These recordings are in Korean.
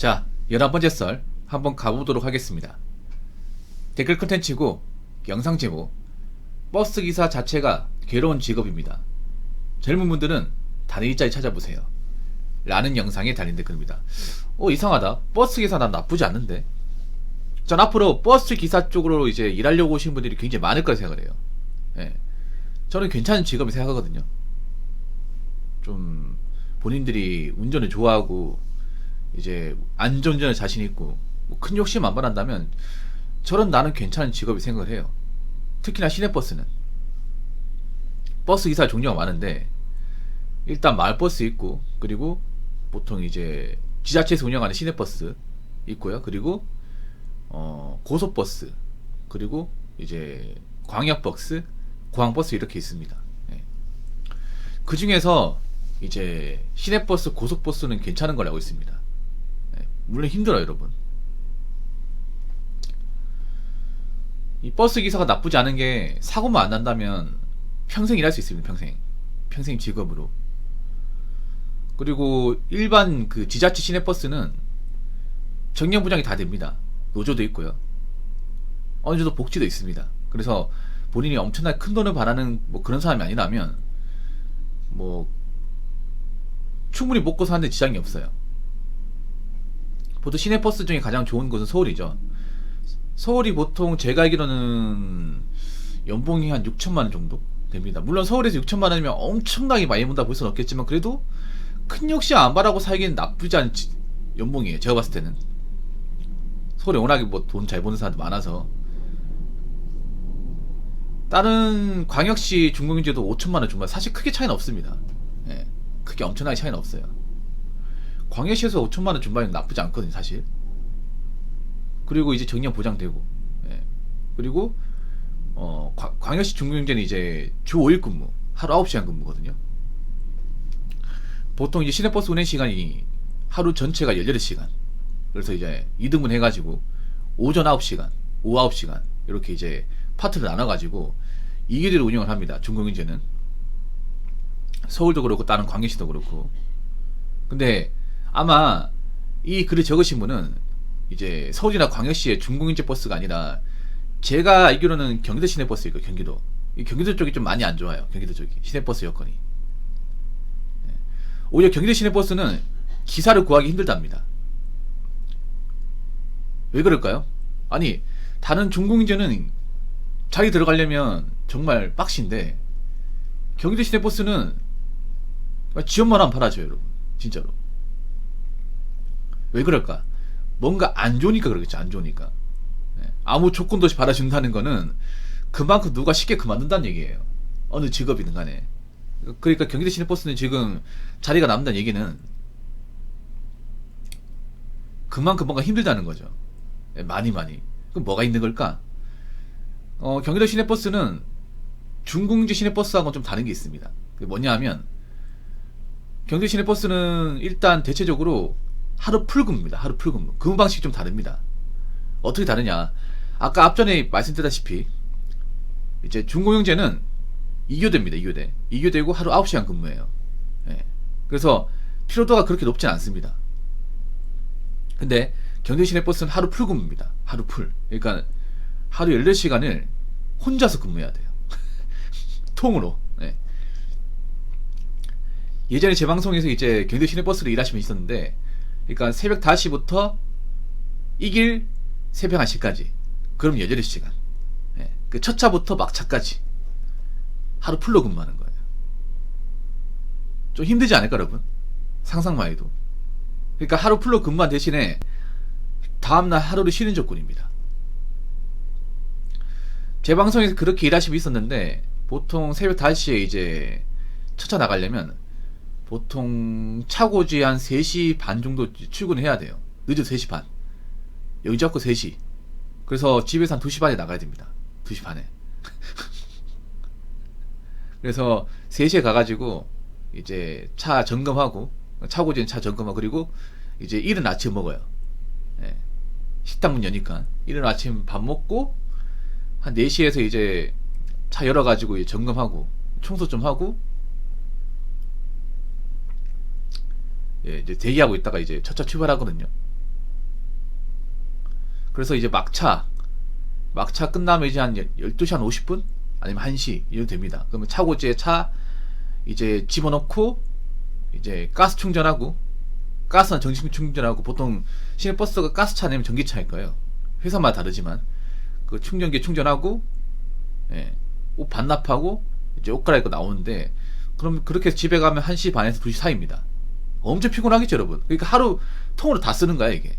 자, 11번째 썰 한번 가보도록 하겠습니다. 댓글 컨텐츠고 영상 제목: 버스기사 자체가 괴로운 직업입니다. 젊은 분들은 다른 일자리 찾아보세요 라는 영상에 달린 댓글입니다. 이상하다. 버스기사 난 나쁘지 않는데. 전 앞으로 버스기사 쪽으로 이제 일하려고 오신 분들이 굉장히 많을 거라 생각을 해요. 예. 저는 괜찮은 직업이 생각하거든요. 좀 본인들이 운전을 좋아하고 이제 안전운전에 자신 있고 뭐 큰 욕심 안 바란다면 저런 나는 괜찮은 직업이 생각을 해요. 특히나 시내버스는 버스 기사 종류가 많은데, 일단 마을버스 있고, 그리고 보통 이제 지자체에서 운영하는 시내버스 있고요. 그리고 고속버스, 그리고 이제 광역버스, 공항버스 이렇게 있습니다. 예. 그 중에서 이제 시내버스, 고속버스는 괜찮은 걸 알고 있습니다. 예. 물론 힘들어요, 여러분. 이 버스 기사가 나쁘지 않은 게 사고만 안 난다면 평생 일할 수 있습니다. 평생 직업으로. 그리고 일반 그 지자체 시내버스는 정년부장이 다 됩니다. 노조도 있고요. 어느 정도 복지도 있습니다. 그래서 본인이 엄청나게 큰 돈을 바라는 뭐 그런 사람이 아니라면 뭐 충분히 먹고 사는데 지장이 없어요. 보통 시내버스 중에 가장 좋은 곳은 서울이죠. 서울이 보통 제가 알기로는 연봉이 한 6천만원 정도 됩니다. 물론 서울에서 6천만원이면 엄청나게 많이 본다 볼 수는 없겠지만, 그래도 큰 욕심 안 바라고 살기엔 나쁘지 않은 연봉이에요. 제가 봤을 때는. 서울에 워낙에 뭐 돈 잘 버는 사람들 많아서. 다른 광역시 중공인제도 5천만원 중반, 사실 크게 차이는 없습니다. 예, 크게 엄청나게 차이는 없어요. 광역시에서 5천만원 중반이면 나쁘지 않거든요, 사실. 그리고 이제 정년 보장되고, 예. 그리고 광역시 중공인제는 이제 주 5일 근무, 하루 9시간 근무거든요. 보통 이제 시내버스 운행 시간이 하루 전체가 18시간. 그래서 이제 2등분 해가지고 오전 9시간, 오후 9시간 이렇게 이제 파트를 나눠가지고 2개대로 운영을 합니다. 중공인제는. 서울도 그렇고 다른 광역시도 그렇고. 근데 아마 이 글을 적으신 분은 이제 서울이나 광역시의 중공인제 버스가 아니라, 제가 알기로는 경기도 시내버스이고, 경기도. 이 경기도 쪽이 좀 많이 안 좋아요. 경기도 쪽이 시내버스 여건이. 오히려 경기도 시내버스는 기사를 구하기 힘들답니다. 왜 그럴까요? 아니, 다른 중공인제는 자기 들어가려면 정말 빡신데, 경기도 시내버스는 지원만 하면 팔아줘요, 여러분. 진짜로. 왜 그럴까? 뭔가 안 좋으니까 그러겠죠. 안 좋으니까. 아무 조건도 없이 받아준다는 거는 그만큼 누가 쉽게 그만둔다는 얘기예요. 어느 직업이든 간에. 그러니까 경기도 시내버스는 지금 자리가 남는다는 얘기는 그만큼 뭔가 힘들다는 거죠. 많이. 그럼 뭐가 있는 걸까? 경기도 시내버스는 중공인제 시내버스하고는 좀 다른 게 있습니다. 그게 뭐냐 하면, 경기도 시내버스는 일단 대체적으로 하루 풀근무입니다. 하루 풀근무. 근무 방식이 좀 다릅니다. 어떻게 다르냐? 아까 앞전에 말씀드렸다시피 이제 중공영제는 2교대입니다. 2교대. 2교대고 하루 9시간 근무해요. 예. 그래서 피로도가 그렇게 높진 않습니다. 근데 경기도 시내버스는 하루 풀근무입니다. 하루 풀. 그러니까 하루 18시간을 혼자서 근무해야 돼요. 통으로. 예. 예전에 제 방송에서 이제 경기도 시내버스를 일하시면 있었는데, 그러니까 새벽 5시부터 이길 새벽 1시까지. 그럼 18시간. 예. 그 첫 차부터 막차까지 하루 풀로 근무하는 거예요. 좀 힘들지 않을까, 여러분? 상상만 해도. 그러니까 하루 풀로 근무한 대신에 다음날 하루를 쉬는 조건입니다. 제 방송에서 그렇게 일하시고 있었는데, 보통 새벽 5시에 이제 첫 차 나가려면 보통 차고지 한 3시 반 정도 출근해야 돼요. 늦어도 3시 반. 여기 잡고 3시. 그래서 집에서 한 2시 반에 나가야 됩니다. 2시 반에. 그래서 3시에 가가지고 이제 차 점검하고, 차고지는 차 점검하고, 그리고 이제 이른 아침 먹어요. 예. 식당 문 여니까 이른 아침 밥 먹고 한 4시에서 이제 차 열어가지고 점검하고 청소 좀 하고, 예, 이제 대기하고 있다가 이제 첫차 출발하거든요. 그래서 이제 막차 끝나면 이제 한 12시 한 50분? 아니면 1시 이렇게 됩니다. 그러면 차고지에 차 이제 집어넣고 이제 가스 충전하고, 가스는 전기 충전하고, 보통 시내버스가 가스차 아니면 전기차일 거예요. 회사마다 다르지만 그 충전기에 충전하고, 예, 옷 반납하고 이제 옷 갈아입고 나오는데, 그럼 그렇게 해서 집에 가면 1시 반에서 2시 사이입니다. 엄청 피곤하겠죠 여러분. 그러니까 하루 통으로 다 쓰는 거야 이게.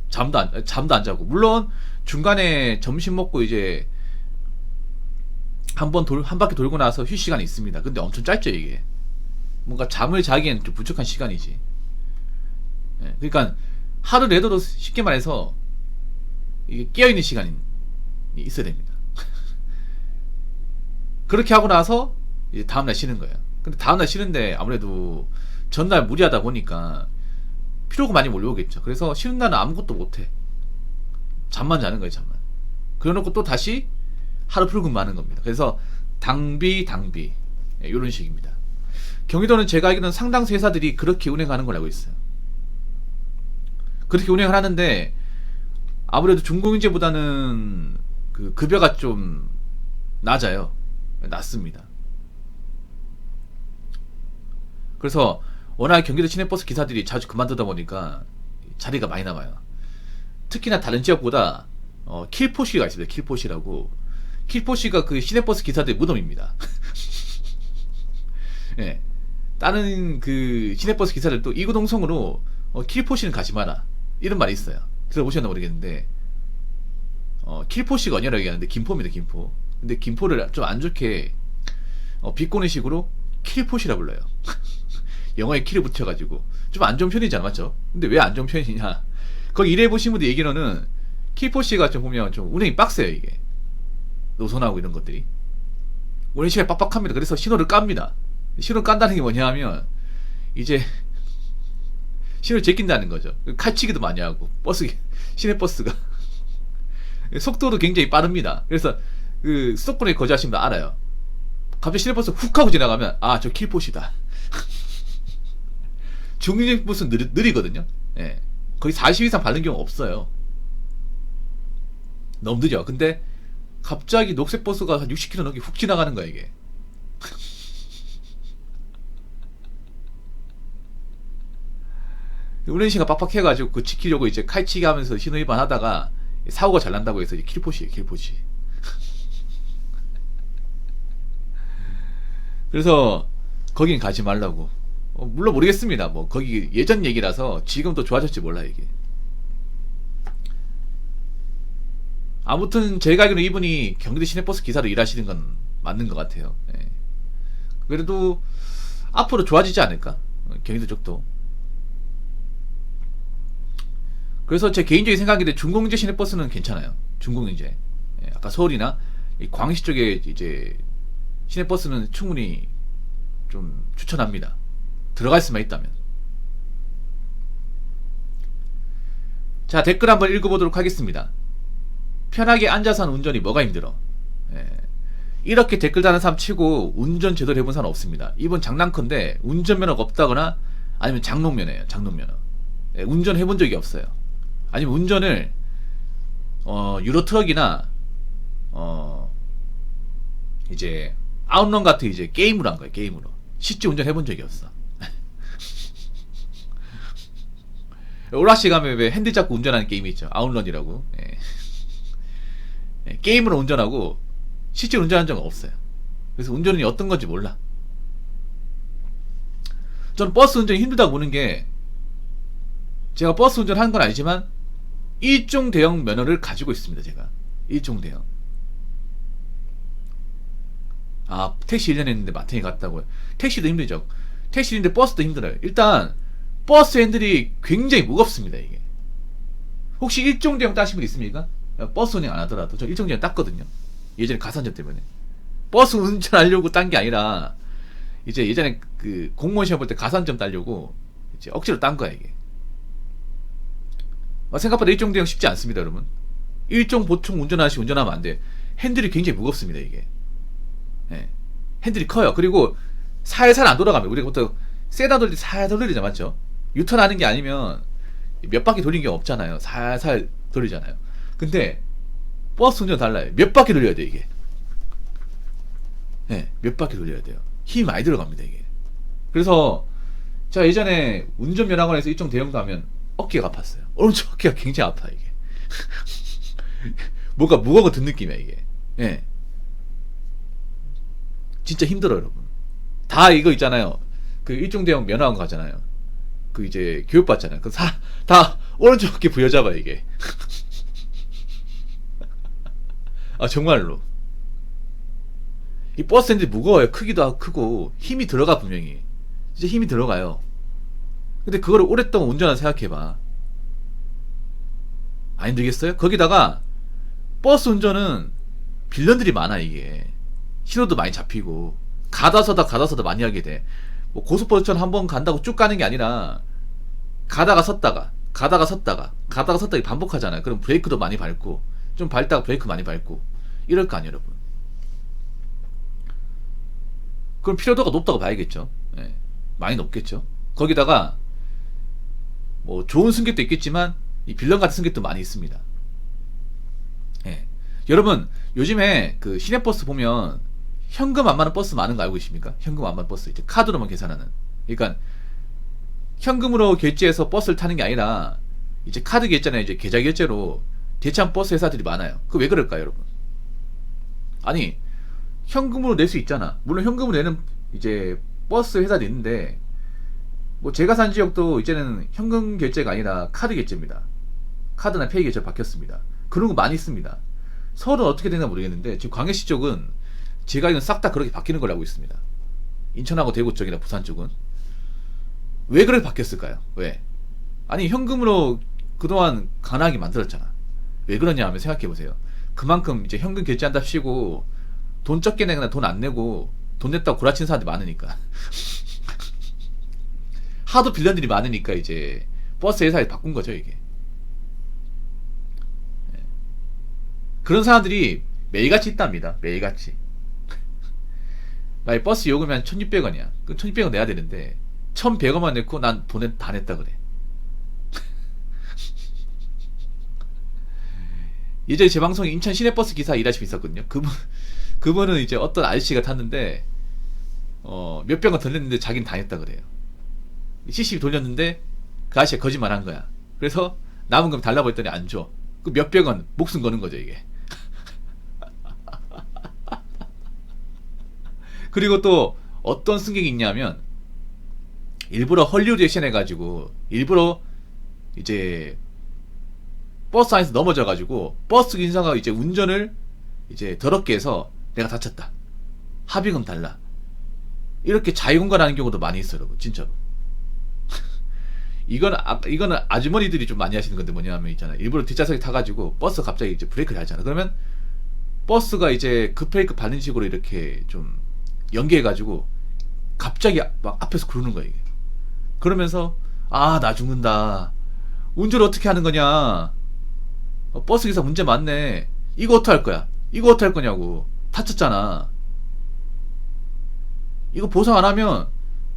잠도 안 자고. 물론 중간에 점심 먹고 이제 한 바퀴 돌고 나서 휴식 시간이 있습니다. 근데 엄청 짧죠 이게. 뭔가 잠을 자기엔 좀 부족한 시간이지. 예, 그러니까 하루 내도록 쉽게 말해서 이게 깨어있는 시간이 있어야 됩니다. 그렇게 하고 나서 이제 다음날 쉬는 거예요. 근데 다음날 쉬는데 아무래도 전날 무리하다 보니까 피로가 많이 몰려오겠죠. 그래서 쉬는 날은 아무것도 못해. 잠만 자는 거예요, 잠만. 그래놓고 또 다시 하루 풀 근무하는 겁니다. 그래서 당비 예, 이런 식입니다. 경기도는 제가 알기로는 상당수 회사들이 그렇게 운행하는 걸 알고 있어요. 그렇게 운행을 하는데 아무래도 중공인제보다는 그 급여가 좀 낮아요. 낮습니다. 그래서 워낙 경기도 시내버스 기사들이 자주 그만두다 보니까 자리가 많이 남아요. 특히나 다른 지역보다 킬포시가 있습니다. 킬포시라고. 킬포시가 그 시내버스 기사들의 무덤입니다. 예. 다른 그 시내버스 기사들도 이구동성으로 킬포시는 가지 마라 이런 말이 있어요. 들어보셨나 모르겠는데 킬포시가 어디라고 얘기하는데 김포입니다. 김포. 근데 김포를 좀 안 좋게 비꼬는 식으로 킬포시라 불러요. 영어에 킬을 붙여가지고 좀 안 좋은 편이잖아, 맞죠? 근데 왜 안 좋은 편이냐? 거기 일해보신 분들 얘기로는 킬포시가 좀 보면 좀 운행이 빡세요 이게. 노선하고 이런 것들이 운행 시간이 빡빡합니다. 그래서 신호를 깝니다. 신호 깐다는 게 뭐냐 하면 이제 신호를 제낀다는 거죠. 칼치기도 많이 하고 시내버스가 속도도 굉장히 빠릅니다. 그래서 그 수도권에 거주하시는 분 알아요. 갑자기 시내버스 훅 하고 지나가면 아, 저 킬포시다. 중型버스는 느리거든요. 예. 거의 40 이상 밟는 경우 없어요. 너무 느려. 근데 갑자기 녹색 버스가 한 60km 넘게 훅 지나가는 거야 이게. 운행시가 빡빡해가지고 그 지키려고 이제 칼치기 하면서 신호 위반 하다가 사고가 잘 난다고 해서 이제 킬포시예요, 킬포시. 그래서 거긴 가지 말라고. 물론 모르겠습니다. 뭐 거기 예전 얘기라서 지금 또 좋아졌지 몰라 이게. 아무튼 제가 알기로 이분이 경기도 시내버스 기사로 일하시는 건 맞는 것 같아요. 예. 그래도 앞으로 좋아지지 않을까? 경기도 쪽도. 그래서 제 개인적인 생각인데 중공인제 시내버스는 괜찮아요. 중공인제. 예, 아까 서울이나 광시 쪽에 이제 시내버스는 충분히 좀 추천합니다. 들어갈 수만 있다면. 자, 댓글 한번 읽어보도록 하겠습니다. 편하게 앉아서 하는 운전이 뭐가 힘들어? 예. 이렇게 댓글 다는 사람 치고 운전 제대로 해본 사람 없습니다. 이번 장난컨대 운전면허가 없다거나 아니면 장롱면허예요. 장롱면허. 예, 운전 해본 적이 없어요. 아니면 운전을 유로트럭이나 이제 아웃런 같은 이제 게임으로 한 거예요. 게임으로. 실제 운전 해본 적이 없어. 오락실 가면 왜 핸들 잡고 운전하는 게임이 있죠. 아웃런이라고. 예. 예, 게임으로 운전하고 실제 운전한 적은 없어요. 그래서 운전이 어떤 건지 몰라. 저는 버스 운전이 힘들다고 보는 게, 제가 버스 운전하는 건 아니지만 일종 대형 면허를 가지고 있습니다. 제가 일종 대형. 아, 택시 1년 했는데 마탱이 갔다고요. 택시도 힘들죠. 택시도 힘든데 버스도 힘들어요. 일단 버스 핸들이 굉장히 무겁습니다. 이게 혹시 일종 대형 따신 분 있습니까? 버스 운행 안 하더라도 저 일종 대형 땄거든요. 예전에 가산점 때문에. 버스 운전하려고 딴 게 아니라 이제 예전에 그 공무원 시험 볼 때 가산점 따려고 이제 억지로 딴 거야 이게. 생각보다 일종 대형 쉽지 않습니다, 여러분. 일종 보충 운전하면 안 돼. 핸들이 굉장히 무겁습니다, 이게. 예. 핸들이 커요. 그리고 살살 안 돌아가면, 우리가 보통 세다 돌릴 때 살살 돌리잖아, 맞죠? 유턴하는 게 아니면 몇 바퀴 돌린 게 없잖아요. 살살 돌리잖아요. 근데 버스 운전 달라요. 몇 바퀴 돌려야 돼 이게. 네, 몇 바퀴 돌려야 돼요. 힘이 많이 들어갑니다 이게. 그래서 제가 예전에 운전면허관에서 일종 대형도 하면 어깨가 아팠어요. 오른쪽 어깨가 굉장히 아파 이게. 뭔가 무거운 거 든 느낌이야 이게. 예. 진짜 힘들어요 여러분. 다 이거 있잖아요. 그 일종 대형 면허관 가잖아요. 그 이제 교육받잖아요. 그 다 오른쪽 어깨 부여잡아 이게. 아 정말로. 이 버스 핸들이 무거워요. 크기도 크고 힘이 들어가 분명히. 진짜 힘이 들어가요. 근데 그거를 오랫동안 운전하는 생각해봐. 안 힘들겠어요? 거기다가 버스 운전은 빌런들이 많아 이게. 신호도 많이 잡히고 가다서다 많이 하게 돼. 뭐 고속버스처럼 한번 간다고 쭉 가는 게 아니라 가다가 섰다가 반복하잖아요. 그럼 브레이크도 많이 밟고 좀 밟다가 브레이크 많이 밟고 이럴 거 아니에요 여러분. 그럼 피로도가 높다고 봐야겠죠. 예, 많이 높겠죠. 거기다가 뭐 좋은 승객도 있겠지만 이 빌런 같은 승객도 많이 있습니다. 예. 여러분 요즘에 그 시내버스 보면 현금 안 많은 버스 많은 거 알고 계십니까? 현금 안 많은 버스 이제 카드로만 계산하는. 그러니까 현금으로 결제해서 버스를 타는 게 아니라 이제 카드 결제나 이제 계좌 결제로 대체한 버스 회사들이 많아요. 그 왜 그럴까요, 여러분? 아니 현금으로 낼 수 있잖아. 물론 현금으로 내는 이제 버스 회사도 있는데 뭐 제가 산 지역도 이제는 현금 결제가 아니라 카드 결제입니다. 카드나 페이 결제로 바뀌었습니다. 그런 거 많이 있습니다. 서울은 어떻게 되나 모르겠는데 지금 광역시 쪽은 제가 이건 싹 다 그렇게 바뀌는 걸로 알고 있습니다. 인천하고 대구 쪽이나 부산 쪽은 왜 그렇게 바뀌었을까요? 왜? 아니 현금으로 그동안 가능하게 만들었잖아. 왜 그러냐 하면 생각해보세요. 그만큼 이제 현금 결제한답시고 돈 적게 내거나 돈 안 내고 돈 냈다고 구라치는 사람들이 많으니까. 하도 빌런들이 많으니까 이제 버스 회사에 바꾼 거죠 이게. 그런 사람들이 매일같이 있답니다. 매일같이. 만약 버스 요금이 한 1600원이야. 그 1600원 내야 되는데 1100원만 냈고 난 돈 다 냈다 그래. 예전에 제 방송에 인천 시내버스 기사 일하시고 있었거든요. 그분은 이제 어떤 아저씨가 탔는데 몇백 원 더 냈는데 자기는 다 냈다 그래요. CCTV 돌렸는데 그 아저씨가 거짓말 한 거야. 그래서 남은 금 달라고 했더니 안 줘. 그 몇백 원 목숨 거는 거죠 이게. 그리고 또 어떤 승객이 있냐면 일부러 헐리우드 액션 해가지고 일부러 이제 버스 안에서 넘어져가지고 버스 기사가 이제 운전을 이제 더럽게 해서 내가 다쳤다. 합의금 달라. 이렇게 자유공갈하는 경우도 많이 있어요, 여러분. 진짜로. 이거는 아주머니들이 좀 많이 하시는 건데 뭐냐면 있잖아요. 일부러 뒷좌석에 타가지고 버스 갑자기 이제 브레이크를 하잖아. 그러면 버스가 이제 급브레이크 밟는 식으로 이렇게 좀 연기해가지고 갑자기 막 앞에서 구르는 거야 이게. 그러면서 나 죽는다. 운전을 어떻게 하는 거냐. 버스 기사 문제 많네. 이거 어떡할 거야? 이거 어떡할 거냐고. 다쳤잖아. 이거 보상 안 하면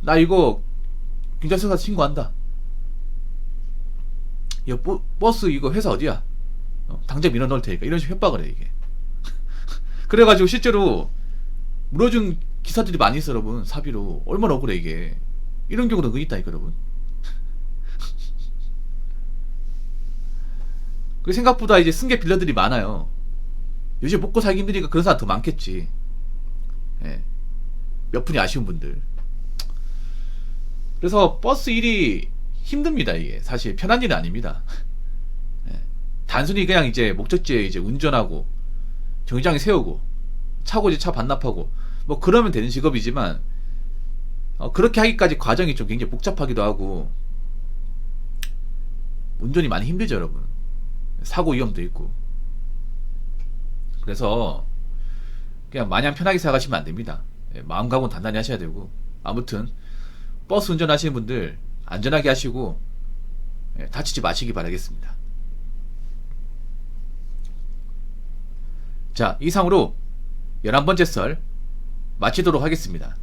나 이거 경찰서 가서 신고한다. 야, 버스 이거 회사 어디야? 당장 밀어 넣을 테니까. 이런 식으로 협박을 해 이게. 그래가지고 실제로 물어준 기사들이 많이 있어 여러분. 사비로. 얼마나 억울해 이게. 이런 경우도 그 있다니까 여러분. 그 생각보다 이제 승객 빌런들이 많아요. 요즘 먹고 살기 힘드니까 그런 사람 더 많겠지. 예. 몇 분이 아쉬운 분들. 그래서 버스 일이 힘듭니다 이게. 사실 편한 일은 아닙니다. 예. 단순히 그냥 이제 목적지에 이제 운전하고 정류장에 세우고 차고 이제 차 반납하고 뭐 그러면 되는 직업이지만 그렇게 하기까지 과정이 좀 굉장히 복잡하기도 하고 운전이 많이 힘들죠 여러분. 사고 위험도 있고. 그래서 그냥 마냥 편하게 생각하시면 안 됩니다. 마음 각오는 단단히 하셔야 되고. 아무튼 버스 운전하시는 분들 안전하게 하시고 다치지 마시기 바라겠습니다. 자, 이상으로 11번째 썰 마치도록 하겠습니다.